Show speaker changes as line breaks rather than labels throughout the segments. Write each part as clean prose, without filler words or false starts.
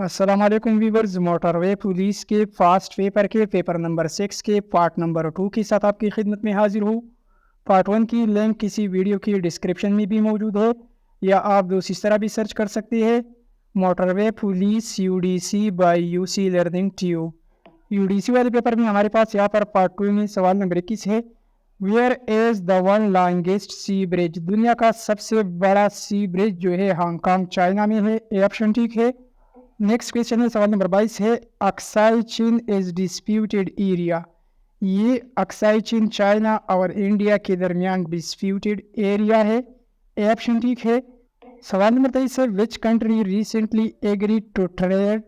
السلام علیکم viewers, motor وے police کے فاسٹ پیپر کے پیپر نمبر 6 کے پارٹ نمبر 2 کے ساتھ آپ کی خدمت میں حاضر ہوں۔ پارٹ 1 کی لنک کسی ویڈیو کی ڈسکرپشن میں بھی موجود ہے، یا آپ دوسری طرح بھی سرچ کر سکتے ہیں motor way police UDC by UC learning tube. UDC والے پیپر میں ہمارے پاس یہاں پر پارٹ 2 میں سوال نمبر 21 ہے، where is the one longest sea bridge? دنیا کا سب سے بڑا سی برج جو ہے ہانگ کانگ چائنا میں ہے، اے آپشن ٹھیک ہے۔ نیکسٹ کویشچن ہے، سوال نمبر 22 ہے، اکسائی چین از ڈسپیوٹیڈ ایریا؟ یہ اکسائی چین چائنا اور انڈیا کے درمیان ڈسپیوٹیڈ ایریا ہے، اے آپشن ٹھیک ہے۔ سوال نمبر 23 ہے، which country recently agreed to trade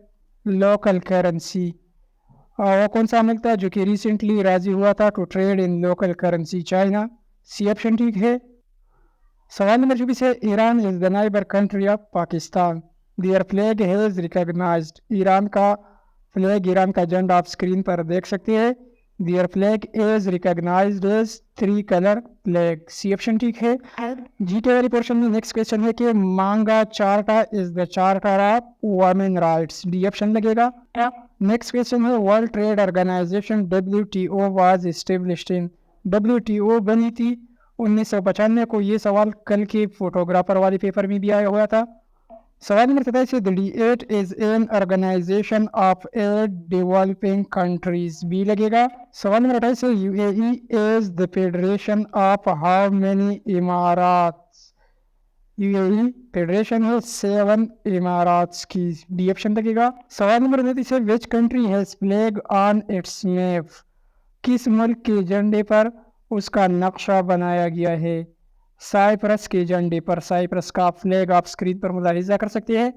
local currency? وہ کون سا ملک تھا جو کہ ریسنٹلی راضی ہوا تھا to trade in local currency? China, C option ٹھیک ہے۔ سوال نمبر 24 ہے، Iran is the neighbour country of Pakistan, their flag has recognized? Iran کا فلیگ، ایران کا جھنڈا آپ اسکرین پر دیکھ سکتے ہیں، their flag is recognised as 3 colour flag, C option ٹھیک ہے۔ جی کے والی پورشن میں نیکسٹ کویشچن ہے کہ Magna Carta is the charter of women rights? D option لگے گا۔ نیکسٹ کویشچن ہے، World Trade Organization WTO was established in? WTO بنی تھی 1995 کو۔ یہ سوال کل کے فوٹوگرافر والے پیپر میں بھی آیا ہوا تھا۔ سوال نمبر 27 ہے، the D8 is an organization of 8 developing countries، be لگے گا۔ سوال نمبر 28 ہے، UAE is the federation of how many اماراتس؟ UAE federation ہے 7 اماراتس کی، ڈی آپشن لگے گا۔ سوال نمبر 29 ہے، which country has flag on its map؟ کس ملک کے جھنڈے پر اس کا نقشہ بنایا گیا ہے؟ سائپرس کے جھنڈے پر، سائپرس کا فلیگ آپ اسکرین پر ملاحظہ کر سکتے ہیں۔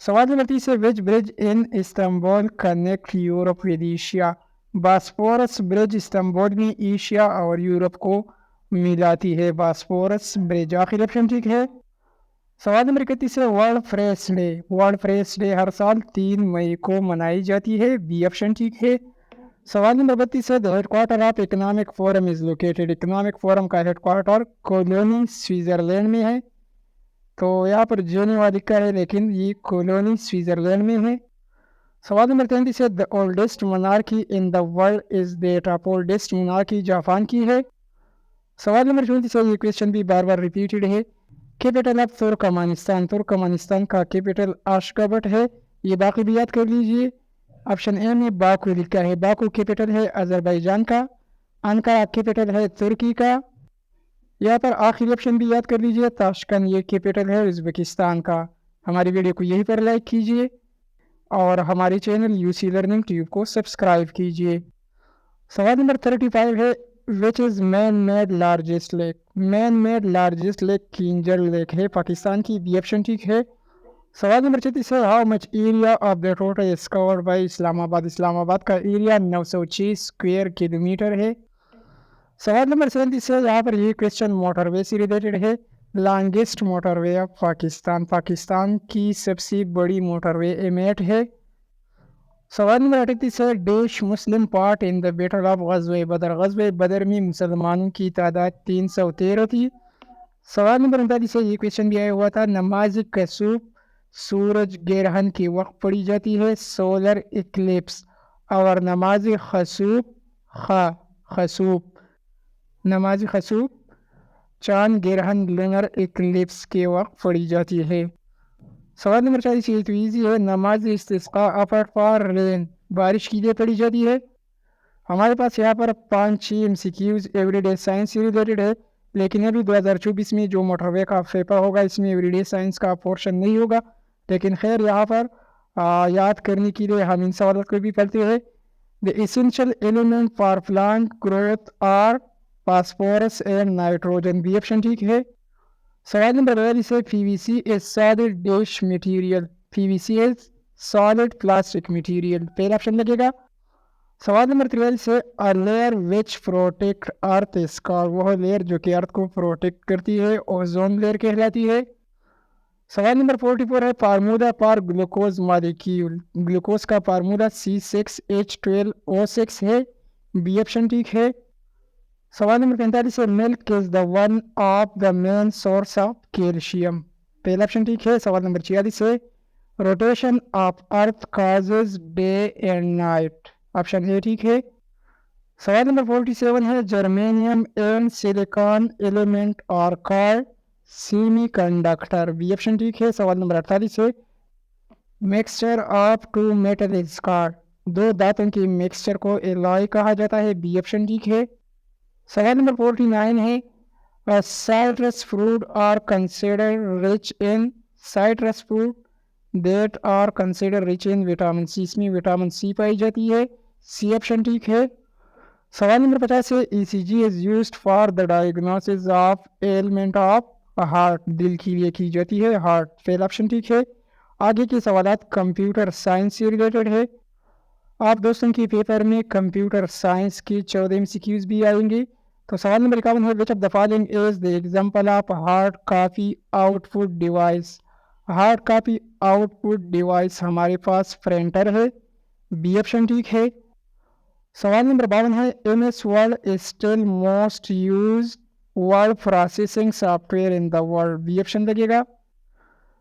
سوال نمبر 30 ہے، which bridge in Istanbul connect Europe with Asia? Bosphorus bridge Istanbul میں ایشیا اور یورپ کو ملاتی ہے، باسفورس برج، آخری آپشن ٹھیک ہے۔ سوال نمبر 31 ہے، World Press Day? World Press Day ہر سال 3 مئی کو منائی جاتی ہے، بی آپشن ٹھیک ہے۔ سوال نمبر 32 ہے، the headquarter of economic forum is located؟ Economic forum کا ہیڈ کوارٹر کولونی سوئٹزرلینڈ میں ہے، تو یہاں پر جنیوا لکھا ہے لیکن یہ کولونی سوئٹزرلینڈ میں ہے۔ سوال نمبر 33 ہے، the oldest monarchy in the world is that of؟ oldest monarchy Japan کی ہے۔ سوال نمبر 34 ہے، یہ کویشچن بھی بار بار ریپیٹڈ ہے، کیپٹل آف ترکمانستان؟ ترکمانستان کا کیپٹل آشگابٹ ہے، یہ باقی بھی یاد کر لیجئے۔ آپشن اے میں باکو لکھا ہے، باکو کیپٹل ہے آذربائیجان کا، انقرہ کیپٹل ہے ترکی کا۔ یہاں پر آخری آپشن بھی یاد کر لیجئے، تاشکن یہ کیپٹل ہے ازبکستان کا۔ ہماری ویڈیو کو یہیں پر لائک کیجئے اور ہمارے چینل UC لرننگ ٹیوب کو سبسکرائب کیجئے۔ سوال نمبر 35 ہے، which is man made largest lake? Man made largest lake Keenjhar lake ہے، پاکستان کی، بی آپشن ٹھیک ہے۔ سوال نمبر 36 ہے، how much area of the total is covered by Islamabad? اسلام آباد کا ایریا 906 اسکوائر کلومیٹر ہے۔ سوال نمبر 37 ہے، یہاں پر یہ کویشچن موٹر وے سے ریلیٹڈ ہے، longest motor way of Pakistan? Pakistan کی سب سے بڑی موٹر وے M8 ہے۔ سوال نمبر 38 ہے، dash Muslim part in the battle of غزوہ بدر؟ غزوہ بدر میں مسلمانوں کی تعداد 313 تھی۔ سوال نمبر 39 ہے، یہ کویشچن بھی آیا ہوا تھا، نماز کسوف سورج گرہن کے وقت پڑھی جاتی ہے، سولر اکلپس، اور نماز خسوف نماز خسوف چاند گرہن لونر اکلپس کے وقت پڑھی جاتی ہے۔ سوال نمبر 40 یہ تو ایزی ہے، نماز استسقاء آفر فار رین بارش کے لیے پڑھی جاتی ہے۔ ہمارے پاس یہاں پر 5-6 MCQs ایوری ڈے سائنس سے ریلیٹڈ ہے، لیکن ابھی 2024 میں جو موٹر وے کا پیپر ہوگا اس میں ایوری ڈے سائنس کا پورشن نہیں ہوگا، لیکن خیر یہاں پر یاد کرنے کے لیے ہم ان سوالات کو بھی پڑھتے ہیں۔ The essential element for plant growth are phosphorus and nitrogen، B option ٹھیک ہے۔ سوال نمبر 42 ہے، PVC is solid dash material؟ PVC is solid plastic material، پہلا آپشن لگے گا۔ سوال نمبر 43 ہے، a layer which protect earth is called؟ وہ لیئر جو کہ ارتھ کو پروٹیکٹ کرتی ہے اوزون لیئر کہلاتی ہے۔ سوال نمبر 44 ہے، formula for glucose molecule? Glucose کا فارمولا C6H12O6 ہے، بی آپشن ٹھیک ہے۔ سوال نمبر 45 ہے، milk is the one of the main source of calcium? پہلا آپشن ٹھیک ہے۔ سوال نمبر 46 ہے، rotation of earth causes day and night, option A ٹھیک ہے۔ سوال نمبر 47 ہے germanium and silicon element are called semiconductor, B option ٹھیک ہے۔ سوال نمبر 48 ہے mixture of two metal is called, دو دھاتوں کی مکسچر کو ایلائی کہا جاتا ہے، بی آپشن ٹھیک ہے۔ سوال نمبر 49 ہے citrus fruit are consider rich in, citrus fruit that are consider rich in vitamin C, اس میں وٹامن سی پائی جاتی ہے، سی آپشن ٹھیک ہے۔ سوال نمبر 50 ہے E C G is used for the diagnosis of ailment of heart, دل کے لیے کی جاتی ہے، ہارٹ فیل، آپشن ٹھیک ہے۔ آگے کے سوالات کمپیوٹر سائنس سے ریلیٹڈ ہے، آپ دوستوں کی پیپر میں کمپیوٹر سائنس کی 14 MCQs بھی آئیں گے۔ تو سوال نمبر 51 ہے which of the following is the example of hard copy output device, hard copy output device ہمارے پاس پرنٹر ہے، بی آپشن ٹھیک ہے۔ سوال نمبر 52 ہے M S Word is still most used word processing software in the world, B option لگے گا۔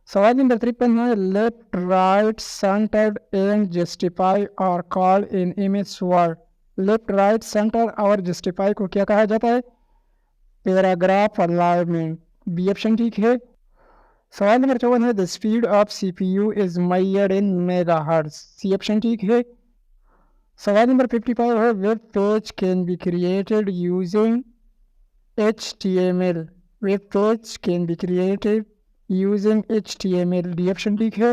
سوال نمبر 53 ہے left right centred and justify اور call in M S Word, left right centre اور justify کو کیا کہا جاتا ہے؟ پیراگراف الائنمنٹ، بی آپشن ٹھیک ہے۔ سوال نمبر 54 ہے the speed of C P U is measured in megahertz, C option ٹھیک ہے۔ سوال نمبر 55 ہے web page can be created using HTML، web page can be created using HTML، D option ٹھیک ہے۔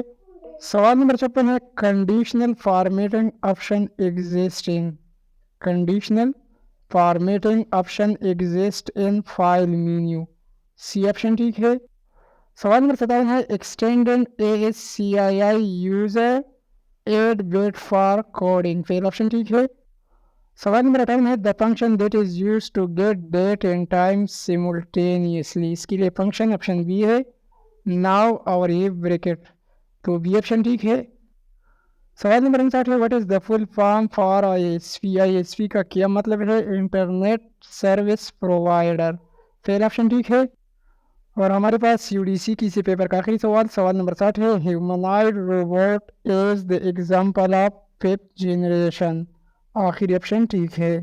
سوال number 56 ہے conditional formatting option existing, conditional formatting option exist in file menu, C option ٹھیک ہے۔ سوال number 57 ہے extending ASCII uses eight bit for coding, fail, option ٹھیک ہے۔ سوال نمبر 58 ہے the function that is use to get date and time simultaneously, اس کے لیے فنکشن آپشن بی ہے ناؤ اور یہ بریکٹ، تو بی آپشن ٹھیک ہے۔ سوال نمبر 59 ہے what is the full form for ISP، ISP کا کیا مطلب ہے؟ انٹرنیٹ سروس پرووائڈر، فیل، آپشن ٹھیک ہے۔ اور ہمارے پاس UDC کی سی پیپر کا آخری سوال، سوال نمبر 60 ہے humanoid robot is the example of 5th generation, آخری آپشن ٹھیک ہے۔